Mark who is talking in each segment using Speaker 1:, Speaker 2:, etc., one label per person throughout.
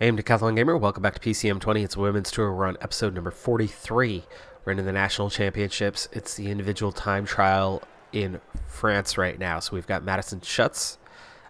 Speaker 1: Hey, I'm Decathlon Gamer. Welcome back to PCM20. It's a women's tour. We're on episode number 43. We're into the national championships. It's the individual time trial in France right now. So we've got Madison Schutz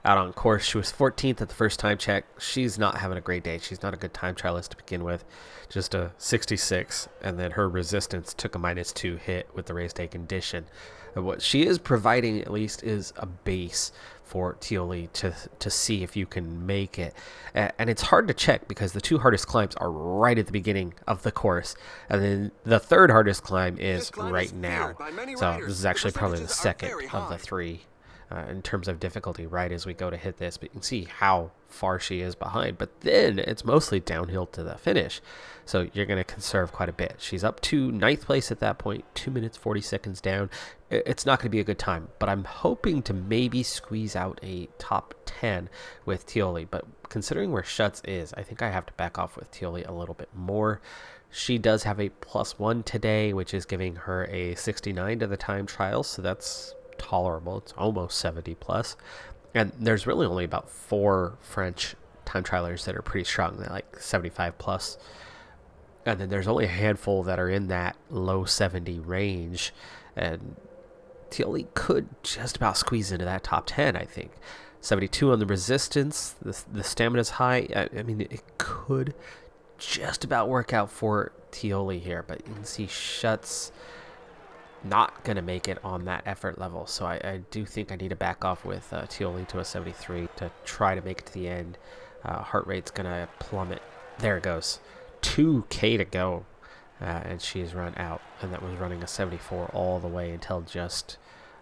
Speaker 1: out on course. She was 14th at the first time check. She's not having a great day. She's not a good time trialist to begin with. Just a 66. And then her resistance took a -2 hit with the race day condition. And what she is providing, at least, is a base for Tioli to see if you can make it. And it's hard to check because the two hardest climbs are right at the beginning of the course. And then the third hardest climb is right now. So this is actually probably the second of the three in terms of difficulty right as we go to hit this. But you can see how far she is behind. But then it's mostly downhill to the finish. So you're going to conserve quite a bit. She's up to 9th place at that point, 2 minutes, 40 seconds down. It's not going to be a good time, but I'm hoping to maybe squeeze out a top 10 with Tioli. But considering where Schutz is, I think I have to back off with Tioli a little bit more. She does have a +1 today, which is giving her a 69 to the time trial, so that's tolerable. It's almost 70 plus. And there's really only about 4 French time trialers that are pretty strong. They're like 75 plus. And then there's only a handful that are in that low 70 range. And Tioli could just about squeeze into that top 10, I think. 72 on the resistance. The stamina's high. I mean, it could just about work out for Tioli here. But you can see Schutz not going to make it on that effort level. So I do think I need to back off with Tioli to a 73 to try to make it to the end. Heart rate's going to plummet. There it goes. 2K to go. And she's run out. And that was running a 74 all the way until just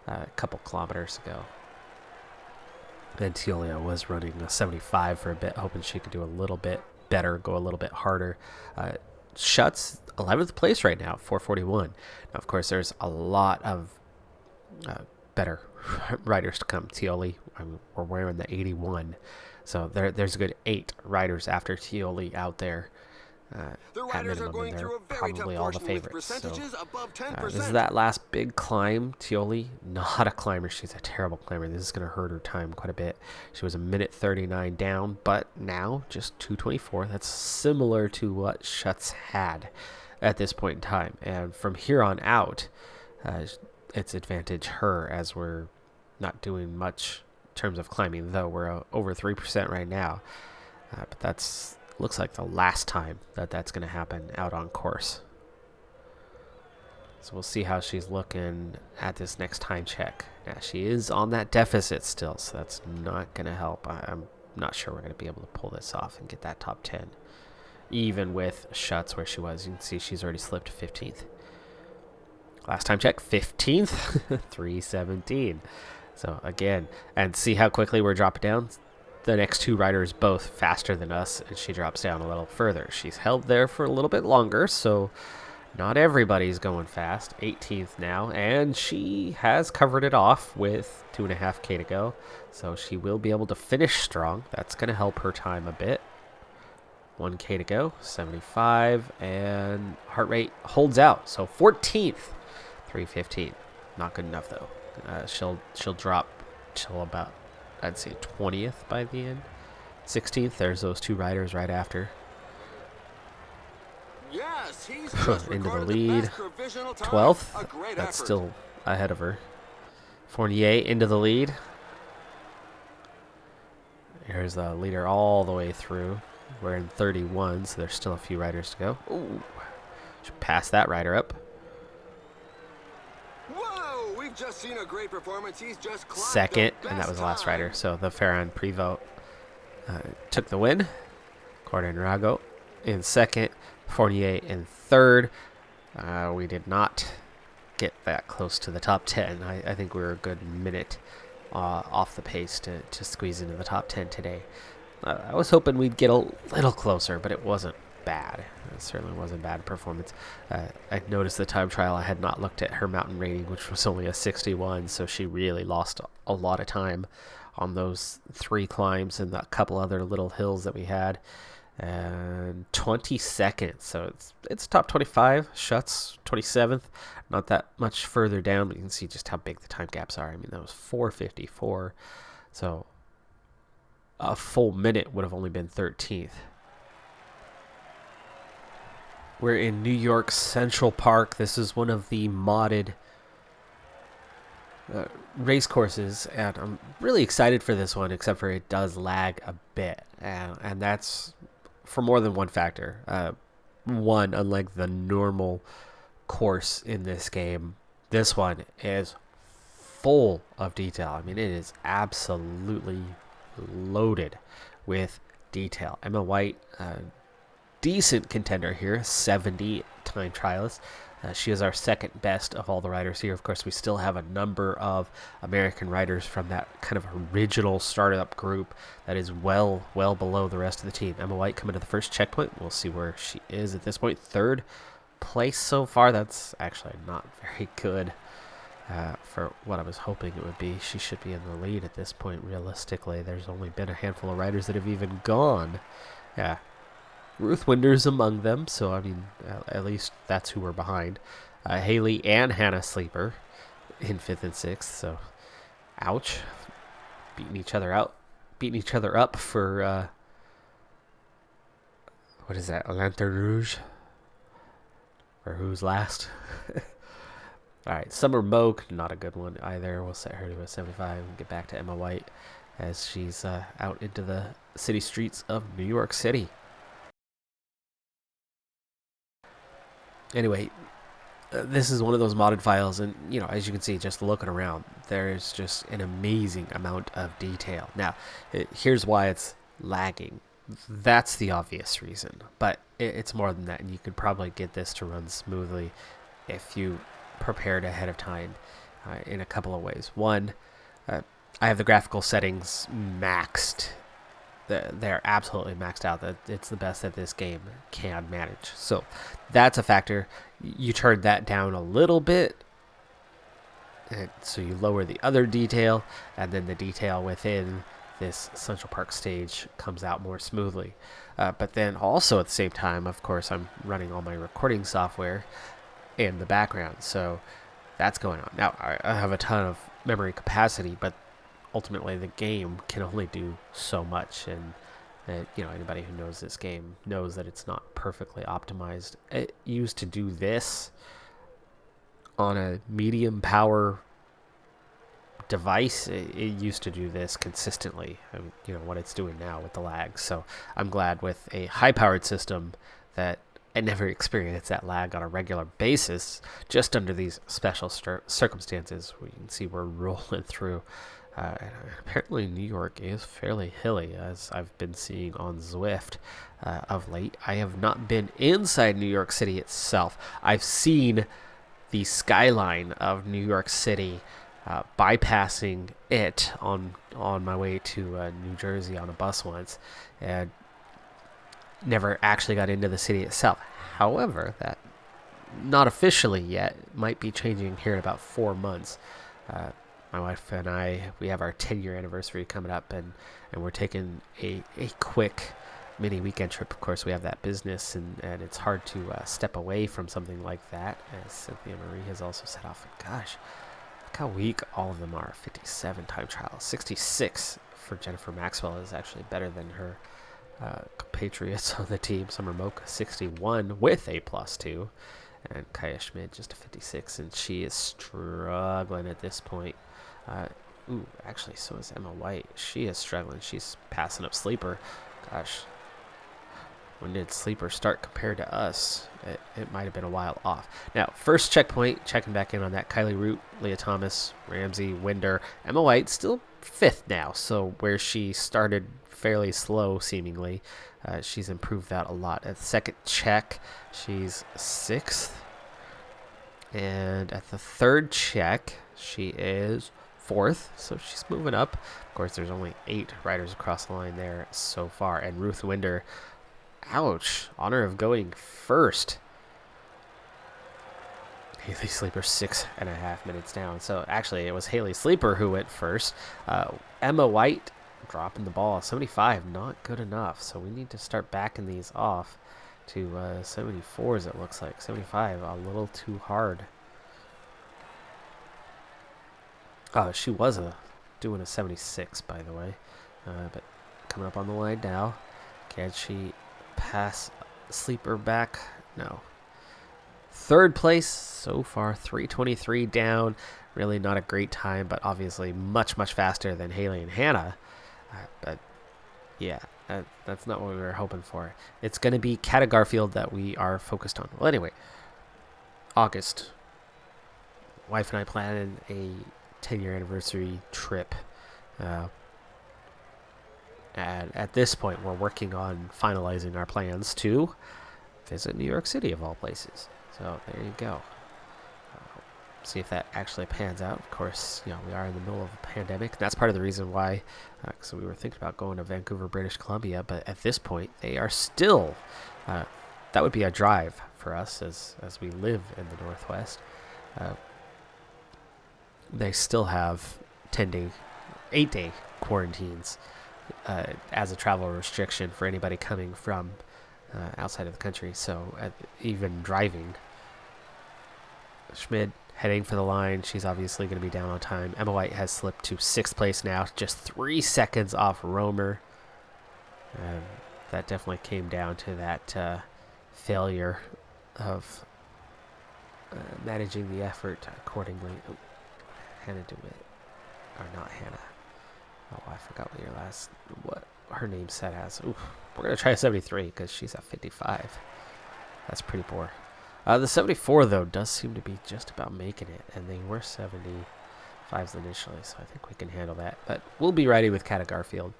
Speaker 1: a couple kilometers ago. And Tioli was running a 75 for a bit, hoping she could do a little bit better, go a little bit harder. Schutz, 11th place right now, 441. Now, of course, there's a lot of better riders to come. Tioli, we're wearing the 81. So there's a good 8 riders after Tioli out there. At minimum, and they're probably all the favorites. So, this is that last big climb. Tioli, not a climber. She's a terrible climber. This is going to hurt her time quite a bit. She was a minute 39 down, but now just 2:24. That's similar to what Schutz had at this point in time. And from here on out, it's advantage her as we're not doing much in terms of climbing, though we're over 3% right now. But that's looks like the last time that's going to happen out on course. So we'll see how she's looking at this next time check. Now, she is on that deficit still, so that's not going to help. I'm not sure we're going to be able to pull this off and get that top 10. Even with Schutz where she was, you can see she's already slipped to 15th. Last time check, 15th, 317. So again, and see how quickly we're dropping down. The next 2 riders both faster than us, and she drops down a little further. She's held there for a little bit longer, so not everybody's going fast. 18th now, and she has covered it off with 2.5K to go, so she will be able to finish strong. That's going to help her time a bit. 1K to go, 75, and heart rate holds out, so 14th, 315. Not good enough, though. She'll drop till about, I'd say, 20th by the end. 16th, there's those 2 riders right after.
Speaker 2: Yes, he's
Speaker 1: into the lead. 12th, that's still ahead of her. Fournier into the lead. Here's the leader all the way through. We're in 31, so there's still a few riders to go. Ooh, should pass that rider up.
Speaker 2: Just seen a great performance. He's just
Speaker 1: second, and that was the last rider. So the Ferran Prevost took the win. Corden Rago in second, Fournier in third. We did not get that close to the top 10. I think we were a good minute off the pace to squeeze into the top 10 today. I was hoping we'd get a little closer, but it wasn't bad. It certainly wasn't bad performance. I noticed the time trial. I had not looked at her mountain rating, which was only a 61, so she really lost a lot of time on those 3 climbs and a couple other little hills that we had. And 22nd, so it's top 25. Schutz 27th, not that much further down, but you can see just how big the time gaps are. I mean, that was 4:54, so a full minute would have only been 13th. We're in New York Central Park. This is one of the modded race courses, and I'm really excited for this one, except for it does lag a bit, and that's for more than one factor. One, unlike the normal course in this game, this one is full of detail. I mean, it is absolutely loaded with detail. Emma White, decent contender here, 70 time trialist. She is our second best of all the riders here. Of course, we still have a number of American riders from that kind of original startup group that is well below the rest of the team. Emma White coming to the first checkpoint. We'll see where she is at this point. Third place so far. That's actually not very good for what I was hoping it would be. She should be in the lead at this point, realistically. There's only been a handful of riders that have even gone. Yeah. Ruth Winder's among them, so I mean, at least that's who we're behind. Haley and Hannah Sleeper in 5th and 6th, so ouch. Beating each other up for, what is that, Lanterne Rouge? Or who's last? Alright, Summer Moak, not a good one either. We'll set her to a 75 and get back to Emma White as she's out into the city streets of New York City. Anyway, this is one of those modded files, and, you know, as you can see, just looking around, there's just an amazing amount of detail. Now, here's why it's lagging. That's the obvious reason, but it's more than that, and you could probably get this to run smoothly if you prepared ahead of time in a couple of ways. One, I have the graphical settings maxed. They're absolutely maxed out. That it's the best that this game can manage. So that's a factor. You turn that down a little bit, and so you lower the other detail, and then the detail within this Central Park stage comes out more smoothly. But then also at the same time, of course, I'm running all my recording software in the background, so that's going on. Now, I have a ton of memory capacity, but ultimately the game can only do so much, and you know, anybody who knows this game knows that it's not perfectly optimized. It used to do this on a medium power device. It used to do this consistently. I mean, you know what it's doing now with the lag. So I'm glad with a high powered system that I never experienced that lag on a regular basis. Just under these special circumstances, we can see we're rolling through. And apparently New York is fairly hilly, as I've been seeing on Zwift of late. I have not been inside New York City itself. I've seen the skyline of New York City, bypassing it on my way to New Jersey on a bus once, and never actually got into the city itself. However, that not officially yet, might be changing here in about 4 months. My wife and I, we have our 10-year anniversary coming up, and we're taking a quick mini weekend trip. Of course, we have that business, and it's hard to step away from something like that, as Cynthia Marie has also set off. Gosh, look how weak all of them are. 57 time trial. 66 for Jennifer Maxwell is actually better than her compatriots on the team. Summer Mocha 61 with a +2, and Kaya Schmid just a 56, and she is struggling at this point. Actually, so is Emma White. She is struggling. She's passing up Sleeper. Gosh, when did Sleeper start compared to us? It might have been a while off. Now, first checkpoint, checking back in on that. Kylie Root, Leah Thomas, Ramsey, Winder. Emma White still 5th now, so where she started fairly slow, seemingly, she's improved that a lot. At the second check, she's 6th. And at the third check, she is 4th, so she's moving up. Of course, there's only 8 riders across the line there so far. And Ruth Winder, ouch, honor of going first. Haley Sleeper 6.5 minutes down. So actually, it was Haley Sleeper who went first. Emma White dropping the ball. 75, not good enough. So we need to start backing these off to 74s, it looks like. 75, a little too hard. Oh, she was doing a 76, by the way. But coming up on the line now. Can she pass Sleeper back? No. Third place so far, 3:23 down. Really not a great time, but obviously much, much faster than Haley and Hannah. But yeah, that's not what we were hoping for. It's going to be Kata Garfield that we are focused on. Well, anyway, August. Wife and I planned a 10-year anniversary trip. And at this point, we're working on finalizing our plans to visit New York City, of all places. So there you go. See if that actually pans out. Of course, we are in the middle of a pandemic. That's part of the reason why. So we were thinking about going to Vancouver, British Columbia, but at this point, they are still. That would be a drive for us as we live in the Northwest. They still have 10-day, 8-day quarantines as a travel restriction for anybody coming from outside of the country. So even driving. Schmid heading for the line. She's obviously going to be down on time. Emma White has slipped to 6th place now, just 3 seconds off Romer. That definitely came down to that failure of managing the effort accordingly. Oh, Hannah DeWitt. Or not Hannah. Oh, I forgot what her name set as. Ooh, we're going to try a 73 because she's at 55. That's pretty poor. The 74, though, does seem to be just about making it, and they were 75s initially, so I think we can handle that. But we'll be riding with Kata Garfield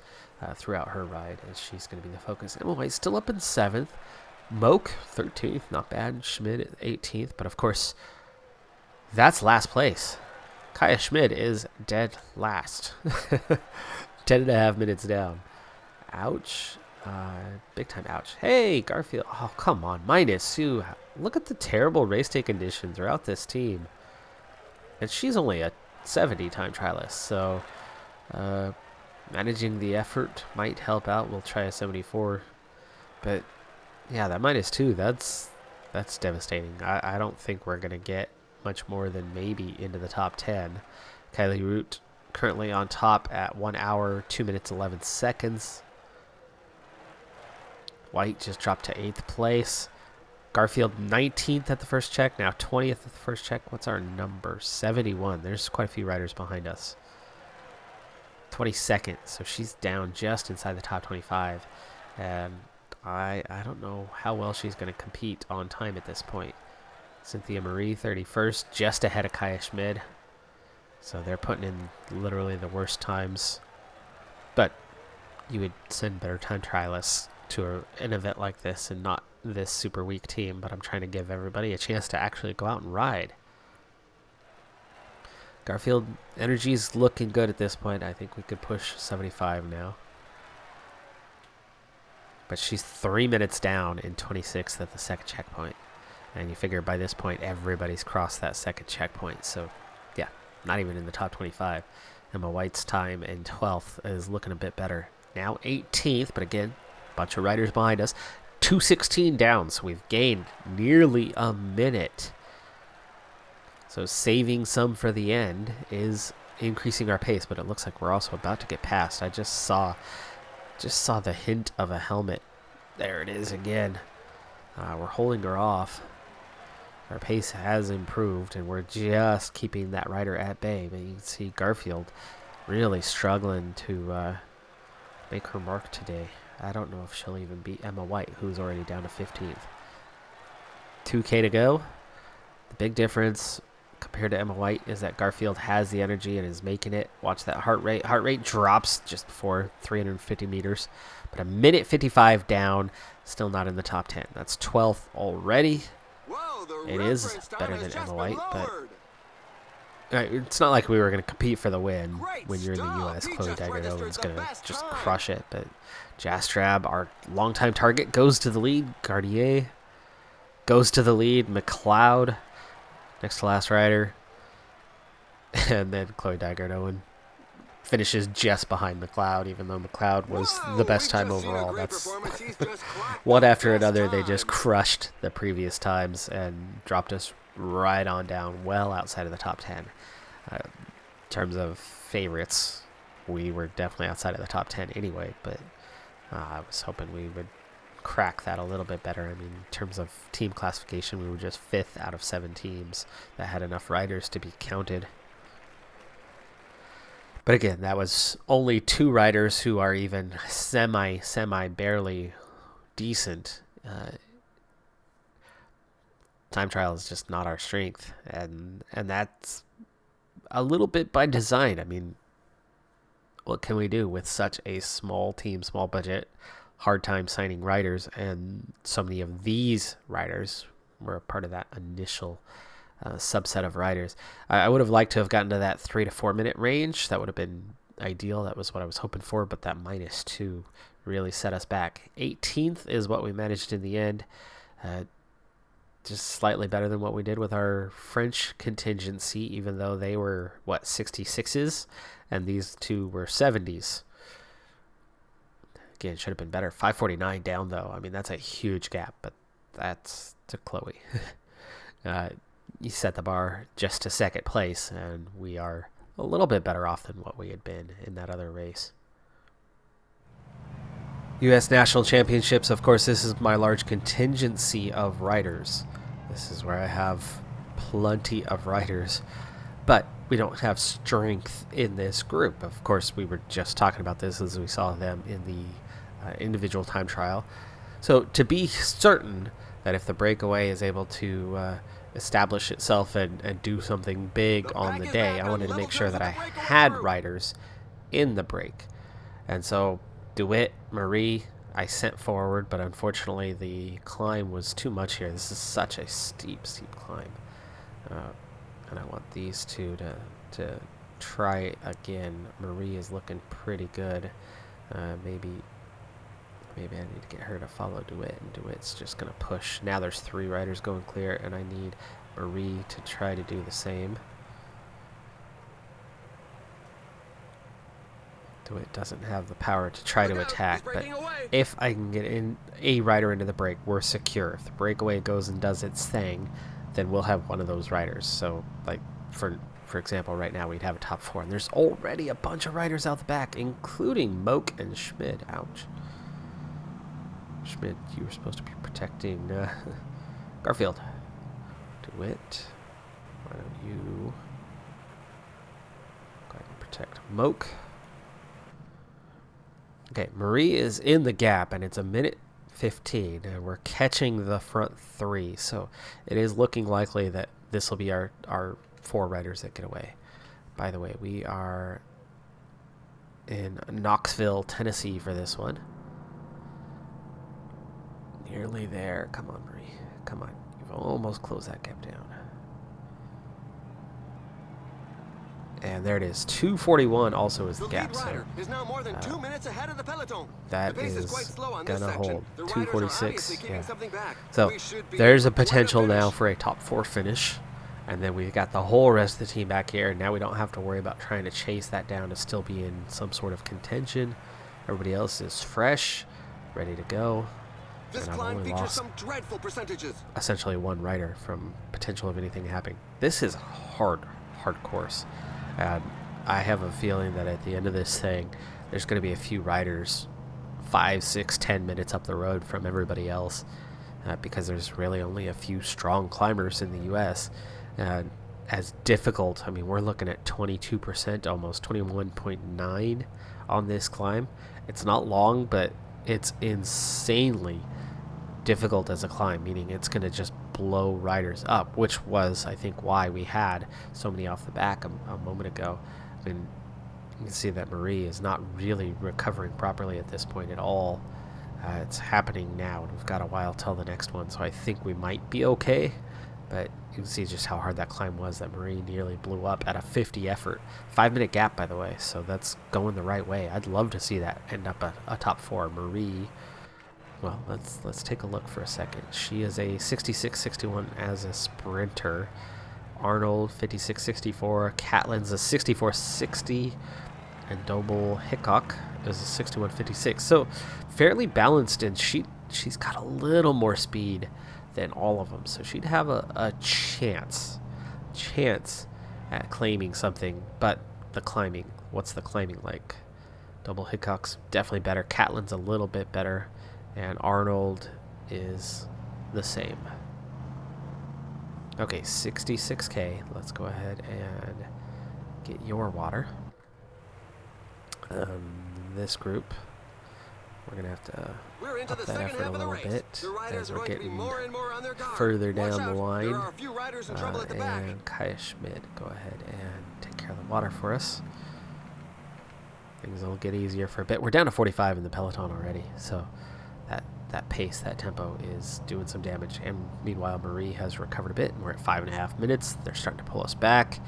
Speaker 1: throughout her ride, as she's going to be the focus. Emma White still up in 7th. Moak, 13th, not bad. Schmid at 18th, but of course, that's last place. Kaya Schmid is dead last. 10.5 minutes down. Ouch. Big time ouch. Hey, Garfield. Oh, come on. -2. Look at the terrible race day condition throughout this team. And she's only a 70 time trialist, so managing the effort might help out. We'll try a 74. But yeah, that -2, that's devastating. I don't think we're going to get much more than maybe into the top 10. Kylie Root currently on top at 1 hour, 2 minutes, 11 seconds. White just dropped to 8th place. Garfield 19th at the first check, now 20th at the first check. What's our number? 71. There's quite a few riders behind us. 22nd, so she's down just inside the top 25. And I don't know how well she's going to compete on time at this point. Cynthia Marie, 31st, just ahead of Kaya Schmid. So they're putting in literally the worst times. But you would send better time trialists to an event like this and not this super weak team. But I'm trying to give everybody a chance to actually go out and ride. Garfield energy's looking good at this point. I think we could push 75 now. But she's 3 minutes down in 26th at the second checkpoint. And you figure by this point, everybody's crossed that second checkpoint. So, yeah, not even in the top 25. Emma White's time in 12th is looking a bit better. Now 18th, but again, bunch of riders behind us. 2:16 down, so we've gained nearly a minute. So saving some for the end is increasing our pace, but it looks like we're also about to get past. I just saw the hint of a helmet. There it is again. We're holding her off. Our pace has improved, and we're just keeping that rider at bay. But you can see Garfield really struggling to make her mark today. I don't know if she'll even beat Emma White, who's already down to 15th. 2K to go. The big difference compared to Emma White is that Garfield has the energy and is making it. Watch that heart rate. Heart rate drops just before 350 meters. But a minute 55 down, still not in the top 10. That's 12th already.
Speaker 2: Whoa,
Speaker 1: it is better than Emma White, but it's not like we were going to compete for the win when you're in the U.S. Chloe Dagger is going to just crush it. But Jastrab, our longtime target, goes to the lead. Garnier goes to the lead. McLeod, next to last rider. And then Chloe Dagger finishes just behind McLeod, even though McLeod was the best time overall. That's one after another. They just crushed the previous times and dropped us right on down, well outside of the top 10. In terms of favorites, we were definitely outside of the top 10 anyway, but I was hoping we would crack that a little bit better. I mean, in terms of team classification, we were just 5th out of 7 teams that had enough riders to be counted. But again, that was only 2 riders who are even barely decent. Time trial is just not our strength, and that's a little bit by design. I mean, what can we do with such a small team, small budget, hard time signing riders, and so many of these riders were a part of that initial subset of riders. I would have liked to have gotten to that 3 to 4 minute range. That would have been ideal. That was what I was hoping for, but that -2 really set us back. 18th is what we managed in the end. Just slightly better than what we did with our French contingency, even though they were, 66s, and these 2 were 70s. Again, should have been better. 549 down, though. I mean, that's a huge gap, but that's to Chloe. You set the bar just to 2nd place, and we are a little bit better off than what we had been in that other race. U.S. National Championships, of course, this is my large contingency of riders. This is where I have plenty of riders, but we don't have strength in this group. Of course, we were just talking about this as we saw them in the individual time trial. So to be certain that if the breakaway is able to establish itself and do something big on the day, I wanted to make sure that I had riders in the break. And so DeWitt, Marie, I sent forward, but unfortunately the climb was too much here. This is such a steep climb. And I want these 2 to try again. Marie is looking pretty good. Maybe I need to get her to follow DeWitt, and DeWitt's just going to push. Now there's 3 riders going clear, and I need Marie to try to do the same. DeWitt doesn't have the power to try to attack, but if I can get in a rider into the break, we're secure. If the breakaway goes and does its thing, then we'll have one of those riders. So, like, for example, right now we'd have a top 4, and there's already a bunch of riders out the back, including Moak and Schmid. Ouch. Schmid, you were supposed to be protecting Garfield. DeWitt, why don't you go ahead and protect Moak? Okay, Marie is in the gap, and it's a minute 15, and we're catching the front 3, so it is looking likely that this will be our 4 riders that get away. By the way, we are in Knoxville, Tennessee for this one. Nearly there. Come on, Marie. Come on. You've almost closed that gap down. And there it is. 2:41 also is the gap. So
Speaker 2: is now more than 2 minutes ahead of the peloton.
Speaker 1: That is gonna hold. 2:46. Yeah.
Speaker 2: Back.
Speaker 1: So there's a potential now for a top 4 finish, and then we've got the whole rest of the team back here. And now we don't have to worry about trying to chase that down to still be in some sort of contention. Everybody else is fresh, ready to go.
Speaker 2: This
Speaker 1: and I've
Speaker 2: climb
Speaker 1: only
Speaker 2: features
Speaker 1: lost
Speaker 2: some dreadful percentages.
Speaker 1: essentially 1 rider from potential of anything happening. This is hard course. And I have a feeling that at the end of this thing, there's going to be a few riders 5, 6, 10 minutes up the road from everybody else, because there's really only a few strong climbers in the U.S. As difficult, I mean, we're looking at 22%, almost 21.9 on this climb. It's not long, but it's insanely difficult as a climb, meaning it's going to just blow riders up, which was, I think, why we had so many off the back a moment ago. I mean, you can see that Marie is not really recovering properly at this point at all. It's happening now, and we've got a while till the next one, so I think we might be okay. But you can see just how hard that climb was, that Marie nearly blew up at a 50 effort. 5-minute gap, by the way, so that's going the right way. I'd love to see that end up a top 4. Marie, well, let's take a look for a second. She is a 66.61 as a sprinter. Arnold, 56.64. Catlin's a 64.60. And Doble Hickok is a 61.56. So fairly balanced, and she's got a little more speed than all of them. So she'd have a chance at claiming something. But the climbing, what's the climbing like? Doble Hickok's definitely better. Catlin's a little bit better. And Arnold is the same. Okay, 66K. Let's go ahead and get your water. This group, we're going to have to
Speaker 2: We're into
Speaker 1: up
Speaker 2: the
Speaker 1: that
Speaker 2: second
Speaker 1: effort
Speaker 2: half
Speaker 1: a
Speaker 2: of the
Speaker 1: little
Speaker 2: race.
Speaker 1: bit
Speaker 2: The riders
Speaker 1: as
Speaker 2: are
Speaker 1: we're
Speaker 2: going to be
Speaker 1: getting
Speaker 2: more and more on their guard.
Speaker 1: further
Speaker 2: Watch
Speaker 1: down the
Speaker 2: out.
Speaker 1: line.
Speaker 2: There are a few riders in trouble at the back.
Speaker 1: And Kaya Schmidt, go ahead and take care of the water for us. Things will get easier for a bit. We're down to 45 in the peloton already, so that pace, that tempo is doing some damage. And meanwhile, Marie has recovered a bit, and we're at 5.5 minutes. They're starting to pull us back.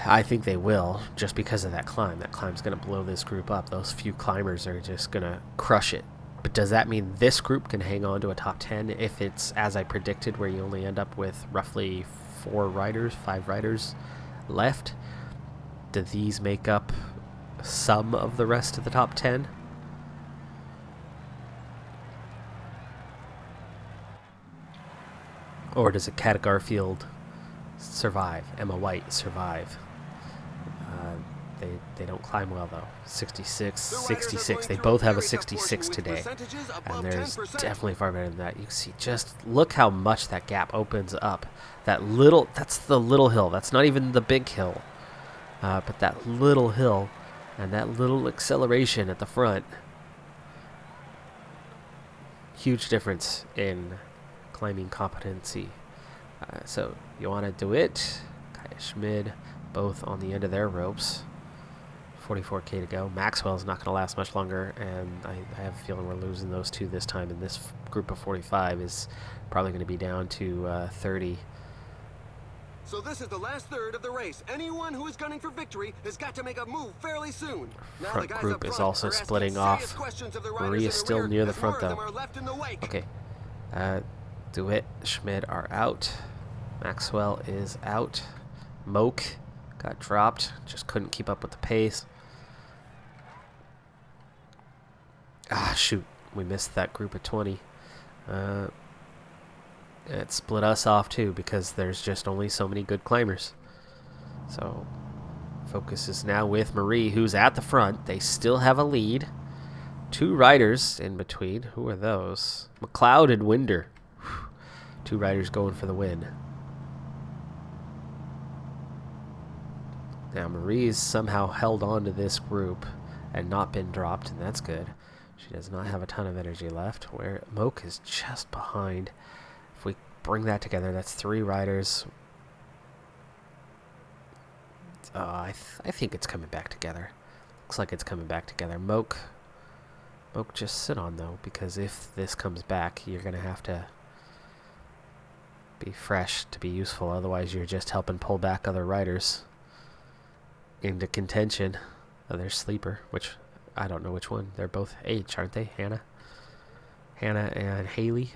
Speaker 1: I think they will, just because of that climb. That climb's going to blow this group up. Those few climbers are just going to crush it. But does that mean this group can hang on to a top 10 if it's, as I predicted, where you only end up with roughly 5 riders left? Do these make up some of the rest of the top 10? Or does a Kat Garfield survive? Emma White survive? They don't climb well, though. 66, 66. They both have a 66 today. And there's definitely far better than that. You can see, just look how much that gap opens up. That's the little hill. That's not even the big hill. But that little hill and that little acceleration at the front. Huge difference in climbing competency. So you want to do it. Kaya Schmid, both on the end of their ropes. 44K to go. Maxwell's not going to last much longer, and I have a feeling we're losing those two this time, and this group of 45 is probably going to be down to 30.
Speaker 2: So this is the last third of the race. Anyone who is gunning for victory has got to make a move fairly soon. Now
Speaker 1: Front
Speaker 2: the guys
Speaker 1: group
Speaker 2: up
Speaker 1: is
Speaker 2: front
Speaker 1: also
Speaker 2: are asking
Speaker 1: splitting
Speaker 2: serious
Speaker 1: off.
Speaker 2: questions of the riders
Speaker 1: Marie
Speaker 2: in
Speaker 1: is
Speaker 2: the
Speaker 1: still
Speaker 2: rear,
Speaker 1: near the
Speaker 2: as
Speaker 1: front,
Speaker 2: more of
Speaker 1: though.
Speaker 2: them are left in the wake.
Speaker 1: Okay. Do it. Schmid are out. Maxwell is out. Moak got dropped. Just couldn't keep up with the pace. Ah, shoot. We missed that group of 20. It split us off, too, because there's just only so many good climbers. So, focus is now with Marie, who's at the front. They still have a lead. 2 riders in between. Who are those? McLeod and Winder. 2 riders going for the win. Now, Marie's somehow held on to this group and not been dropped, and that's good. She does not have a ton of energy left. Where Moak is just behind. If we bring that together, that's 3 riders. I think it's coming back together. Looks like it's coming back together. Moak just sit on, though, because if this comes back, you're going to have to be fresh to be useful. Otherwise, you're just helping pull back other riders into contention. Oh, there's Sleeper, which I don't know which one. They're both H, aren't they? Hannah and Haley.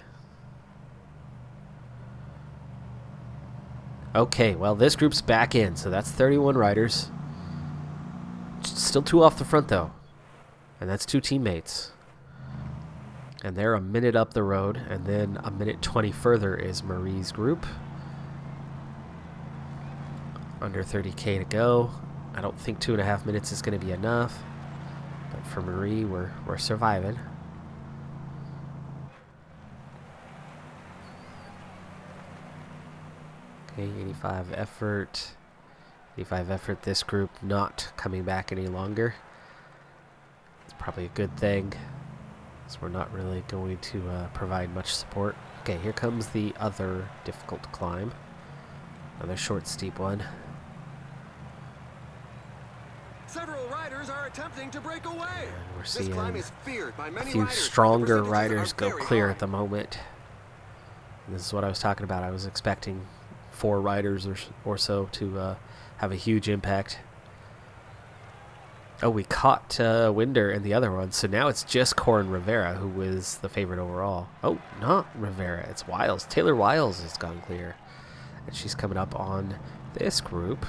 Speaker 1: Okay, well, this group's back in, so that's 31 riders. Still 2 off the front, though. And that's 2 teammates. And they're a minute up the road, and then a minute 20 further is Marie's group. Under 30K to go. I don't think 2.5 minutes is going to be enough. But for Marie, we're surviving. Okay, 85 effort. 85 effort, this group not coming back any longer. It's probably a good thing, so we're not really going to provide much support. Okay, here comes the other difficult climb. Another short, steep one.
Speaker 2: Several riders are attempting to break away.
Speaker 1: And we're
Speaker 2: This
Speaker 1: seeing
Speaker 2: climb is feared by
Speaker 1: a
Speaker 2: many
Speaker 1: few
Speaker 2: riders.
Speaker 1: stronger
Speaker 2: The percentages
Speaker 1: riders
Speaker 2: are
Speaker 1: go
Speaker 2: very
Speaker 1: clear
Speaker 2: high.
Speaker 1: at the moment. And this is what I was talking about. I was expecting 4 riders or so to have a huge impact. Oh, we caught Winder and the other one, so now it's just Corin Rivera who was the favorite overall. Oh, not Rivera, it's Wiles. Taylor Wiles has gone clear. And she's coming up on this group.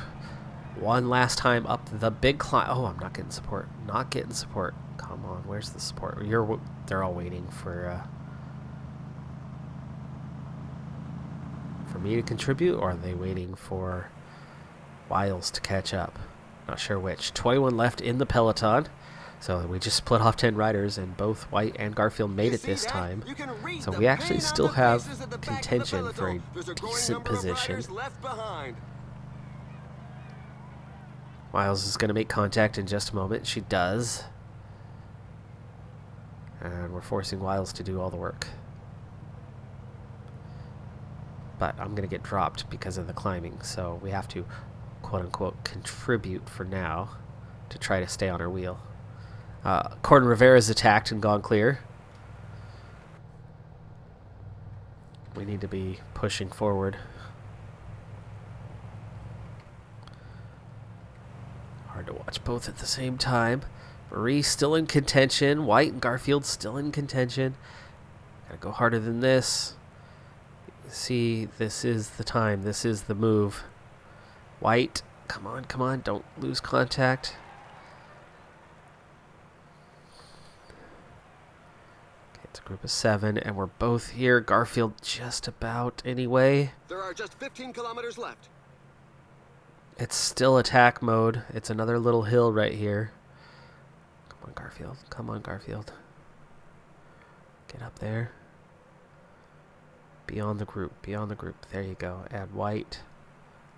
Speaker 1: One last time up the big climb. Oh, I'm not getting support. Not getting support. Come on, where's the support? They're all waiting for me to contribute, or are they waiting for Wiles to catch up? Not sure which. 21 left in the peloton. So we just split off 10 riders, and both White and Garfield made it this time. So we actually still have contention for a decent position. Wiles is going to make contact in just a moment. She does. And we're forcing Wiles to do all the work. But I'm going to get dropped because of the climbing, so we have to, quote-unquote, contribute for now to try to stay on our wheel. Corden Rivera's attacked and gone clear. We need to be pushing forward. Hard to watch both at the same time. Marie still in contention. White and Garfield still in contention. Gotta go harder than this. See, this is the time. This is the move. White, come on, come on. Don't lose contact. Okay, it's a group of 7, and we're both here. Garfield just about anyway.
Speaker 2: There are just 15 kilometers left.
Speaker 1: It's still attack mode. It's another little hill right here. Come on, Garfield. Come on, Garfield. Get up there. Beyond the group. Beyond the group. There you go. Add White.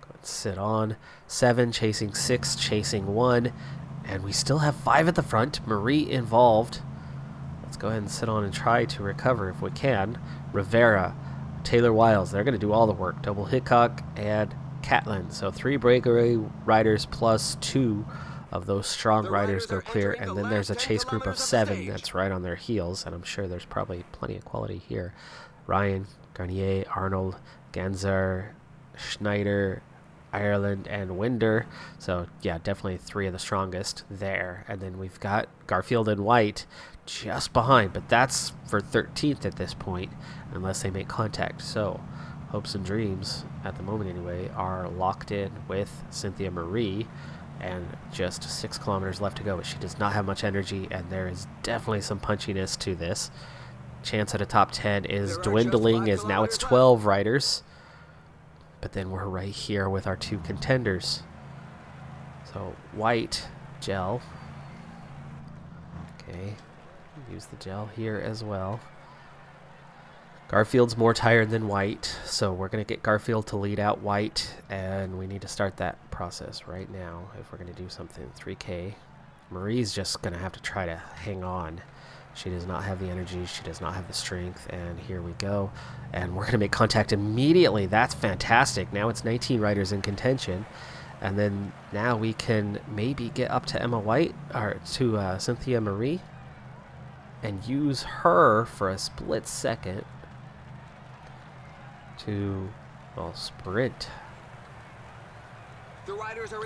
Speaker 1: Go and sit on. 7 chasing 6, chasing 1. And we still have 5 at the front. Marie involved. Let's go ahead and sit on and try to recover if we can. Rivera, Taylor Wiles. They're going to do all the work. Double Hickok and Catlin. So 3 breakaway riders plus 2 of those strong riders go clear. And then there's a chase group of 7 that's right on their heels. And I'm sure there's probably plenty of quality here. Ryan, Garnier, Arnold, Ganzer, Schneider, Ireland, and Winder. So, yeah, definitely 3 of the strongest there. And then we've got Garfield and White just behind. But that's for 13th at this point, unless they make contact. So, hopes and dreams, at the moment anyway, are locked in with Cynthia Marie. And just 6 kilometers left to go. But she does not have much energy, and there is definitely some punchiness to this. Chance at a top 10 is dwindling, as now it's 12 riders. But then we're right here with our 2 contenders. So White, gel. Okay, use the gel here as well. Garfield's more tired than White, so we're going to get Garfield to lead out White, and we need to start that process right now if we're going to do something. 3K. Marie's just going to have to try to hang on. She does not have the energy. She does not have the strength. And here we go. And we're going to make contact immediately. That's fantastic. Now it's 19 riders in contention. And then now we can maybe get up to Emma White, or to Cynthia Marie, and use her for a split second to, well, sprint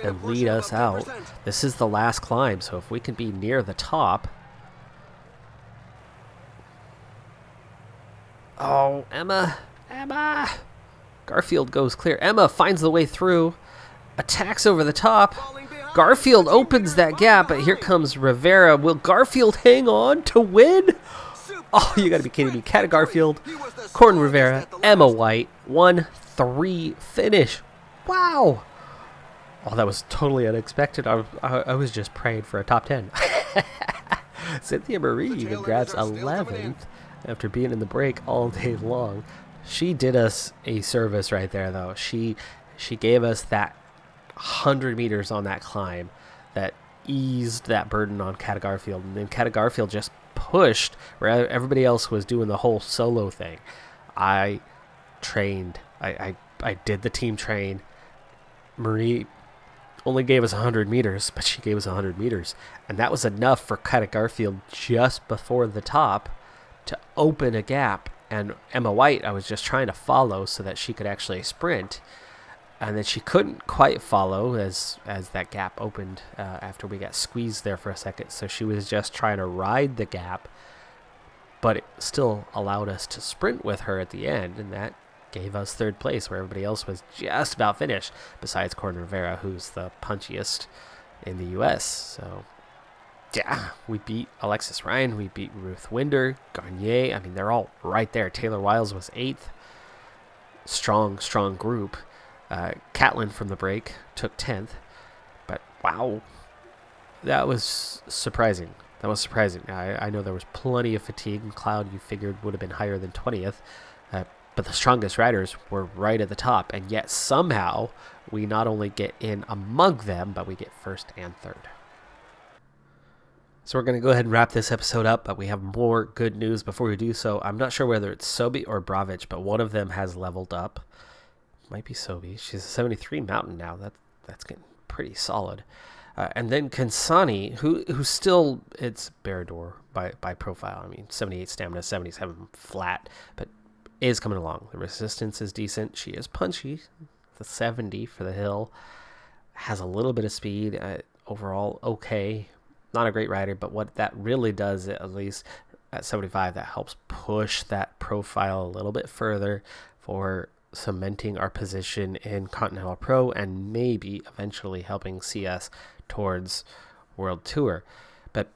Speaker 1: and lead us out. This is the last climb. So if we can be near the top. Oh, Emma! Garfield goes clear. Emma finds the way through, attacks over the top. Garfield opens that gap, but here comes Rivera. Will Garfield hang on to win? Oh, you gotta be kidding me. Cat Garfield, Corden Rivera, Emma White, 1-3 finish. Wow! Oh, that was totally unexpected. I was just praying for a top 10. Cynthia Marie even grabs 11th. After being in the break all day long. She did us a service right there, though. She gave us that 100 meters on that climb that eased that burden on Cat Garfield. And then Cat Garfield just pushed where everybody else was doing the whole solo thing. I trained. I did the team train. Marie only gave us 100 meters, but she gave us 100 meters. And that was enough for Cat Garfield just before the top to open a gap. And Emma White, I was just trying to follow so that she could actually sprint, and then she couldn't quite follow as that gap opened after we got squeezed there for a second. So she was just trying to ride the gap, but it still allowed us to sprint with her at the end, and that gave us 3rd place where everybody else was just about finished, besides Corden Rivera, who's the punchiest in the U.S. So yeah, we beat Alexis Ryan. We beat Ruth Winder, Garnier. I mean, they're all right there. Taylor Wiles was 8th. Strong group. Catlin from the break took 10th. But wow, that was surprising. That was surprising. I know there was plenty of fatigue, and Cloud you figured would have been higher than 20th, but the strongest riders were right at the top, and yet somehow we not only get in among them, but we get first and third. So we're going to go ahead and wrap this episode up, but we have more good news before we do so. I'm not sure whether it's Sobi or Bravich, but one of them has leveled up. Might be Sobi. She's a 73 mountain now. That's getting pretty solid. And then Kansani, who still, it's Baradeur by profile. I mean, 78 stamina, 77 flat, but is coming along. The resistance is decent. She is punchy. The 70 for the hill. Has a little bit of speed. Overall, okay. Not a great rider, but what that really does, at least at 75, that helps push that profile a little bit further for cementing our position in Continental Pro and maybe eventually helping see us towards World Tour. But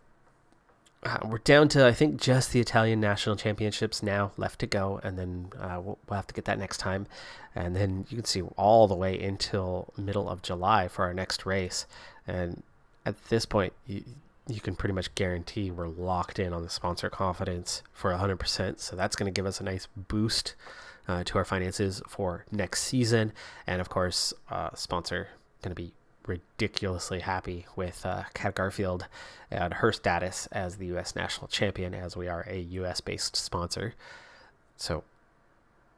Speaker 1: we're down to, I think, just the Italian National Championships now left to go, and then we'll have to get that next time. And then you can see all the way until middle of July for our next race. And at this point, you can pretty much guarantee we're locked in on the sponsor confidence for 100%. So that's going to give us a nice boost to our finances for next season. And of course, sponsor going to be ridiculously happy with Kat Garfield and her status as the U.S. national champion, as we are a U.S.-based sponsor. So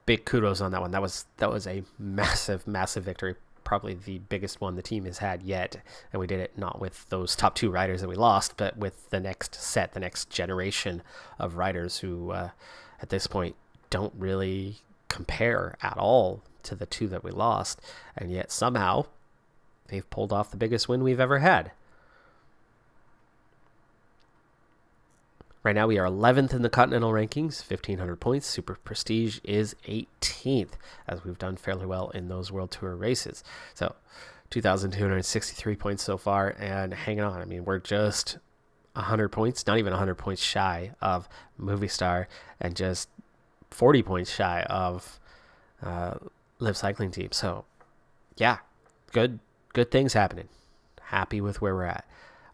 Speaker 1: big kudos on that one. That was a massive victory. Probably the biggest one the team has had yet, and we did it not with those top two riders that we lost, but with the next set, the next generation of riders who at this point don't really compare at all to the two that we lost, and yet somehow they've pulled off the biggest win we've ever had. Right now we are 11th in the Continental rankings, 1,500 points. Super Prestige is 18th, as we've done fairly well in those World Tour races. So 2,263 points so far, and hanging on. I mean, we're just 100 points, not even 100 points shy of Movie Star, and just 40 points shy of Live Cycling Team. So, yeah, good things happening. Happy with where we're at.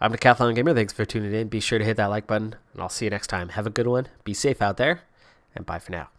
Speaker 1: I'm Decathlon Gamer. Thanks for tuning in. Be sure to hit that like button, and I'll see you next time. Have a good one. Be safe out there, and bye for now.